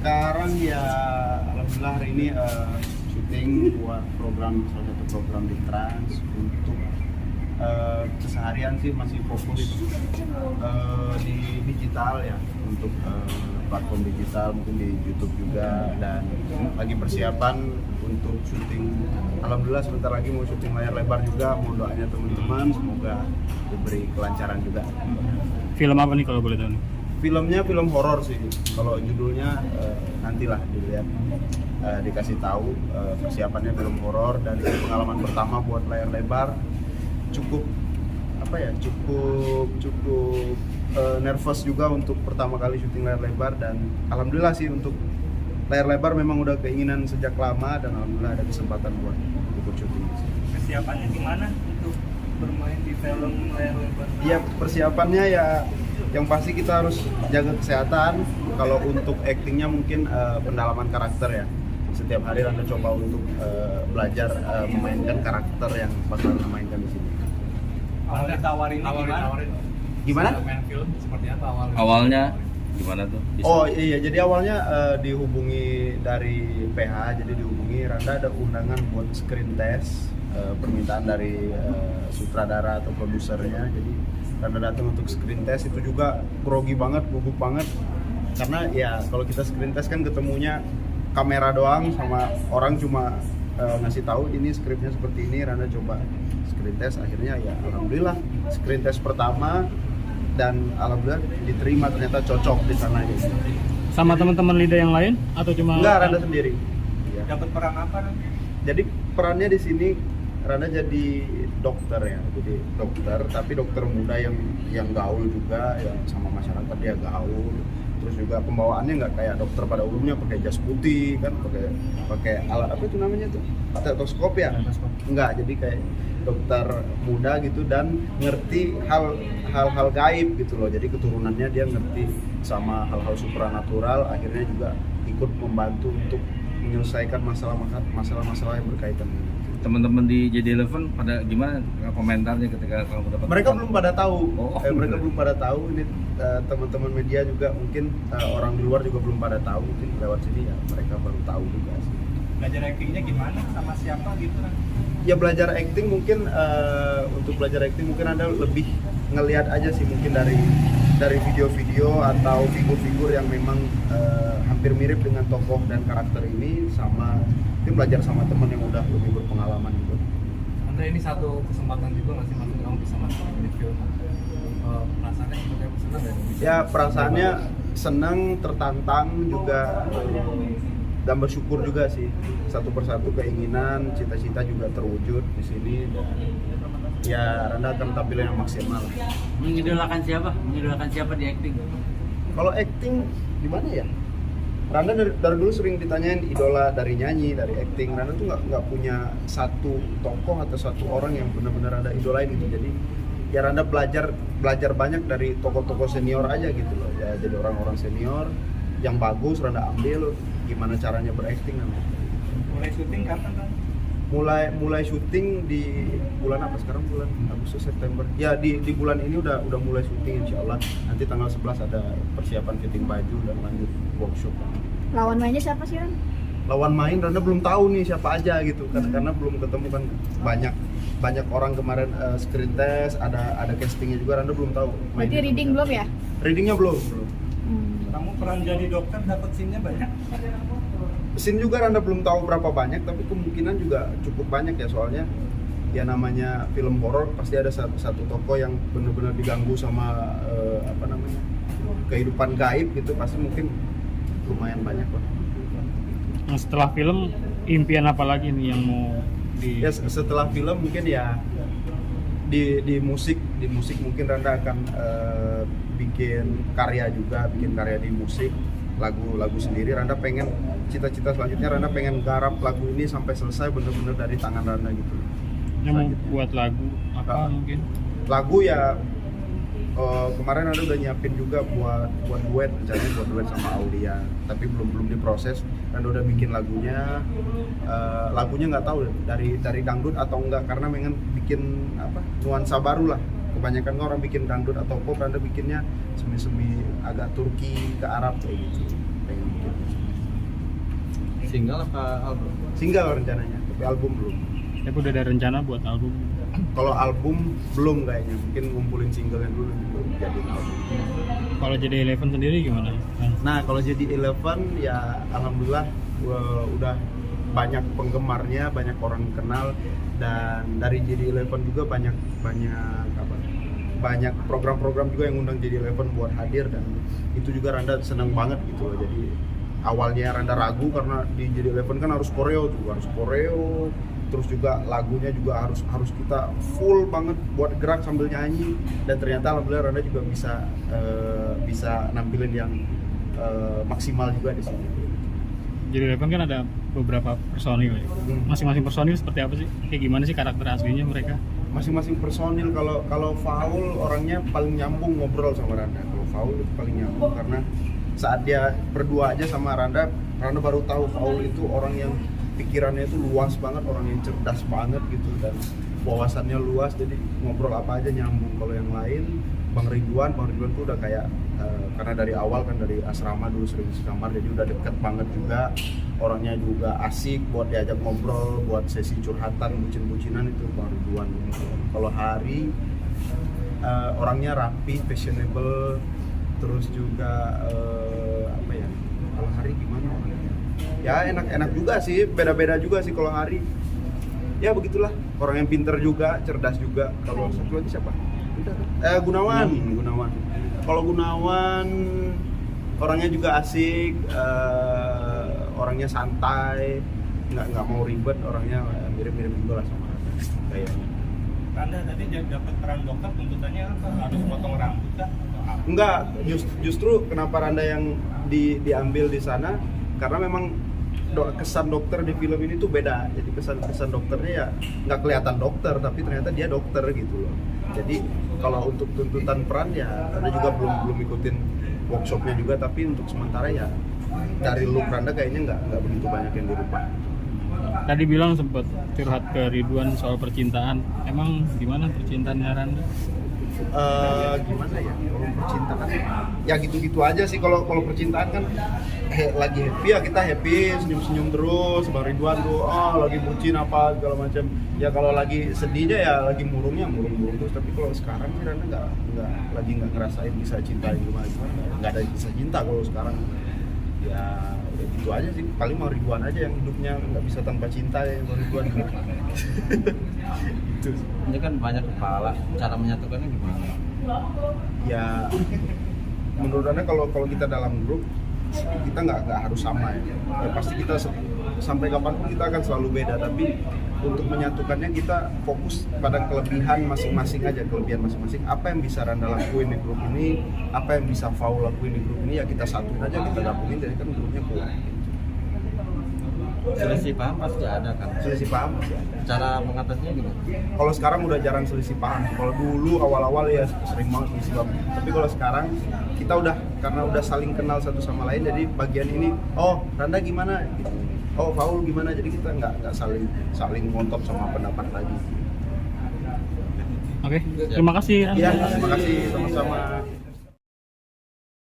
Sekarang ya alhamdulillah hari ini syuting buat salah satu program di Trans untuk keseharian sih masih fokus di digital ya, untuk platform digital, mungkin di YouTube juga, dan lagi persiapan untuk syuting. Alhamdulillah sebentar lagi mau syuting layar lebar juga, mohon doanya teman-teman, semoga diberi kelancaran juga. Film apa nih kalau boleh tahu nih? Filmnya film horor sih, kalau judulnya nantilah dilihat, dikasih tahu. Persiapannya film horor dan ini pengalaman pertama buat layar lebar. Cukup nervous juga untuk pertama kali syuting layar lebar, dan alhamdulillah sih untuk layar lebar memang udah keinginan sejak lama, dan alhamdulillah ada kesempatan buat ikut syuting. Persiapannya gimana untuk bermain di film layar lebar? Iya, persiapannya ya yang pasti kita harus jaga kesehatan. Kalau untuk aktingnya mungkin pendalaman karakter ya. Setiap hari Randa coba untuk belajar memainkan karakter yang bakal Randa mainkan di sini. Awal ditawarinnya Gimana? Main film seperti apa Awalnya gimana tuh? Oh iya, jadi awalnya dihubungi dari PH, jadi dihubungi Randa ada undangan buat screen test, permintaan dari sutradara atau produsernya. Jadi Randa datang untuk screen test, itu juga grogi banget, gugup banget, karena ya kalau kita screen test kan ketemunya kamera doang sama orang cuma ngasih tahu ini skripnya seperti ini. Randa coba screen test, akhirnya ya alhamdulillah screen test pertama dan alhamdulillah diterima, ternyata cocok di sana gitu. Sama teman-teman leader yang lain atau cuma? Enggak, Randa sendiri. Ya. Dapat peran apa nih? Jadi perannya di sini Randa jadi dokter ya, jadi dokter, tapi dokter muda yang gaul juga, yang sama masyarakat dia gaul. Terus juga pembawaannya nggak kayak dokter pada umumnya pakai jas putih kan, pakai alat apa itu namanya tuh, stetoskop ya? Enggak, jadi kayak dokter muda gitu dan ngerti hal-hal gaib gitu loh. Jadi keturunannya dia ngerti sama hal-hal supranatural, akhirnya juga ikut membantu untuk menyelesaikan masalah-masalah yang berkaitan dengan itu. Teman-teman di JD11 pada gimana komentarnya ketika kamu dapat? Mereka belum pada tahu. Mereka bener. belum pada tahu. Ini teman-teman media juga mungkin orang di luar juga belum pada tahu. Mungkin lewat sini ya mereka baru tahu juga sih. Belajar actingnya gimana, sama siapa gitu kan? Ya belajar acting mungkin untuk belajar acting mungkin Anda lebih ngelihat aja sih, mungkin dari video-video atau figur-figur yang memang hampir mirip dengan tokoh dan karakter ini, sama mungkin belajar sama teman yang udah lebih berpengalaman gitu. Anda ini satu kesempatan juga nggak sih Mas, kamu bisa masuk di film? Perasaannya seperti apa, senang nggak? Ya perasaannya senang, tertantang juga, dan bersyukur juga sih. Satu persatu keinginan, cita-cita juga terwujud di sini, dan ya Randa akan tampil yang maksimal. Mengidolakan siapa di acting? Kalau acting gimana ya? Randa dari dulu sering ditanyain idola dari nyanyi, dari acting. Randa tuh nggak punya satu tokoh atau satu orang yang benar-benar Randa idolain gitu. Jadi ya Randa belajar banyak dari tokoh-tokoh senior aja gitu loh. Ya jadi orang-orang senior yang bagus Randa ambil, gimana caranya berakting nanti. Mulai syuting kapan kan? Mulai syuting di bulan apa sekarang, bulan Agustus September ya, di bulan ini udah mulai syuting insyaallah. Nanti tanggal 11 ada persiapan fitting baju dan lanjut workshop. Lawan mainnya siapa sih, Ran? Lawan main Randa belum tahu nih siapa aja gitu karena belum ketemu kan, banyak orang kemarin screen test, ada castingnya juga, Randa belum tahu. Berarti reading belum ya? Readingnya belum. Kamu peran jadi dokter, dapat scene-nya banyak? Scene juga Randa belum tahu berapa banyak, tapi kemungkinan juga cukup banyak ya, soalnya ya namanya film horor pasti ada satu tokoh yang benar-benar diganggu sama kehidupan gaib gitu, pasti mungkin lumayan banyak lah. Nah, setelah film impian apa lagi nih yang mau Ya setelah film mungkin ya di musik mungkin Randa akan bikin karya di musik, lagu sendiri. Randa pengen, cita-cita selanjutnya Randa pengen garap lagu ini sampai selesai bener-bener dari tangan Randa gitu. yang mau buat lagu apa mungkin? Lagu ya kemarin Randa udah nyiapin juga buat duet, rencananya buat duet sama Aulia, tapi belum diproses. Randa udah bikin lagunya nggak tahu dari dangdut atau enggak, karena pengen bikin nuansa baru lah. Kebanyakan orang bikin dangdut atau pop, Randa bikinnya semi agak Turki ke Arab kayak gitu. Pengen bikin. Single apa album? Single rencananya, tapi album belum. Tapi udah ada rencana buat album. Kalau album belum kayaknya, mungkin ngumpulin singlenya dulu baru jadi album. Kalau jadi Eleven sendiri gimana? Nah kalau jadi Eleven ya alhamdulillah udah banyak penggemarnya, banyak orang kenal, dan dari jadi Eleven juga banyak program-program juga yang undang jadi Eleven buat hadir, dan itu juga Randa senang banget gitu loh. Jadi awalnya Randa ragu karena di jadi Eleven kan harus koreo, terus juga lagunya juga harus kita full banget buat gerak sambil nyanyi, dan ternyata alhamdulillah Randa juga bisa nampilin yang maksimal juga di sini. Jadi Eleven kan ada beberapa personil ya. Masing-masing personil seperti apa sih? Kayak gimana sih karakter aslinya mereka? Masing-masing personil, kalau Faul orangnya paling nyambung ngobrol sama Randa. Kalau Faul itu paling nyambung karena saat dia berdua aja sama Randa baru tahu Faul itu orang yang pikirannya itu luas banget, orang yang cerdas banget gitu, dan wawasannya luas, jadi ngobrol apa aja nyambung. Kalau yang lain Bang Ridwan tuh udah kayak karena dari awal kan dari asrama dulu sering sekamar, jadi udah deket banget juga, orangnya juga asik buat diajak ngobrol, buat sesi curhatan, bucin-bucinan itu Bang Ridwan. Kalau Hari orangnya rapi, fashionable, terus juga kalau Hari gimana orangnya? Ya enak-enak juga sih, beda-beda juga sih kalau Hari. Ya begitulah, orang yang pinter juga, cerdas juga. Kalau satu lagi siapa? Gunawan. Kalau Gunawan orangnya juga asik, orangnya santai, nggak mau ribet, orangnya mirip-mirip juga lah sama kayaknya. Anda tadi dapat peran dokter, tuntutannya apa? Harus potong rambut kah? Enggak, justru kenapa Randa yang diambil di sana karena memang kesan dokter di film ini tuh beda. Jadi kesan dokternya ya nggak kelihatan dokter, tapi ternyata dia dokter gitu loh. Jadi kalau untuk tuntutan peran ya Randa juga belum ikutin workshopnya juga, tapi untuk sementara ya dari look Randa kayaknya nggak begitu banyak yang dirubah. Tadi bilang sempat curhat ke Ridwan soal percintaan. Emang gimana percintaannya Randa? Gimana ya kalau percintaan ya gitu-gitu aja sih. Kalau percintaan kan lagi happy ya kita happy, senyum-senyum terus. Bang Ridwan tuh lagi bucin apa segala macam. Ya kalau lagi sedihnya ya lagi murung terus. Tapi kalau sekarang sih Randa nggak ngerasain bisa cinta gimana, nggak ada kisah cinta kalau sekarang. Ya gitu aja sih, paling Bang Ridwan aja yang hidupnya nggak bisa tanpa cinta ya Bang Ridwan. Gitu. Ini kan banyak kepala, cara menyatukannya gimana? Ya menurut Anda kalau kita dalam grup kita nggak harus sama ya. Pasti kita sampai kapanpun kita akan selalu beda, tapi untuk menyatukannya kita fokus pada kelebihan masing-masing aja, apa yang bisa Randa lakuin di grup ini, apa yang bisa Faul lakuin di grup ini, ya kita satuin aja, kita gabungin, jadi kan grupnya kuat. Selisih paham pasti ada kan? Selisih paham masih ada. Cara mengatasinya gimana? Kalau sekarang udah jarang selisih paham. Kalau dulu awal-awal ya sering banget selisih paham. Tapi kalau sekarang kita karena udah saling kenal satu sama lain, jadi bagian ini, Randa gimana? Gitu. Faul gimana? Jadi kita nggak saling ngotot sama pendapat lagi. Oke, terima kasih. Iya, terima kasih sama-sama.